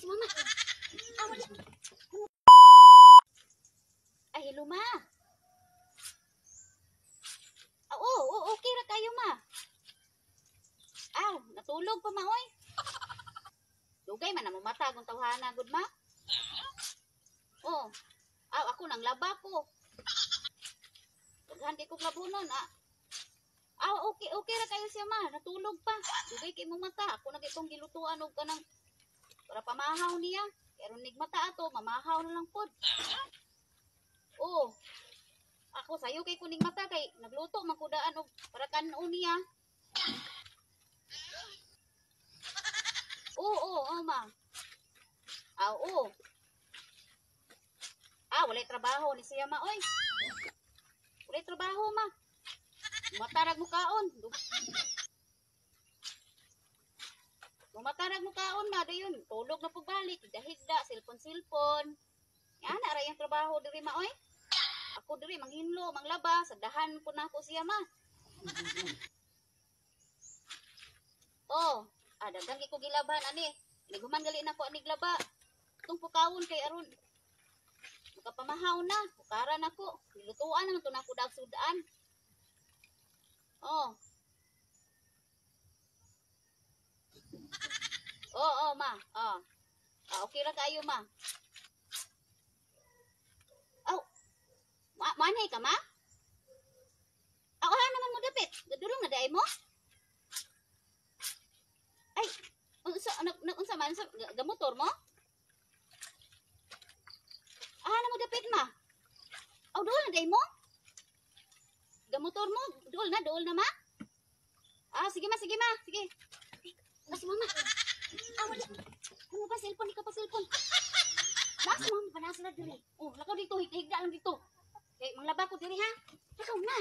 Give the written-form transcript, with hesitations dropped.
si mama. Ay, hello ma. Oo, okay ra kayo ma. Natulog pa ma oy. Dugay man na mo mata kung tawhana gud ma. Oh. Ako nang laba ko. Daghan di ko kabunon okay ra kayo siya ma. Natulog pa. Dugay kay mo mata. Ako na itong gilutuan og kanang para pamahaw niya. Pero nigmata ato, mamahaw na lang pod. Oh. Ako sayo kay kuning mata kay nagluto man ko daan og para kanon niya. Oo, ma. Oo. Walay trabaho ni siya ma oy. Walay trabaho ma. Matarag mo kaon. Matarag mo kaon ma dayon. Tulog na pagbalik, higda, cellphone. Yan ara yung trabaho diri ma oy. Ako diri manghinlo, manglaba, sadahan po na ako siya ma. Daghan ko gilaban ani. Naghuman gali na ko anig laba. Tung pukawon kay aron. Makapamahaw na, pukaran ako. Nilutuan naman to na ako dagsudaan. Ma. Okay ra kayo ma. Manay ka ma? Naman mo dapit. Gadulong na day mo? Ay, unsa man gamotor mo? Na mo dapit ma. Dool na day mo? Gamotor mo? Dool na ma? Sige ma. Sige. Si mama. Ano ba cellphone? Ikaw pa cellphone. Nasa mama pa nasa na diri. Lakaw dito, higda lang dito. Okay, manglaba ko diri ha. Lakaw na.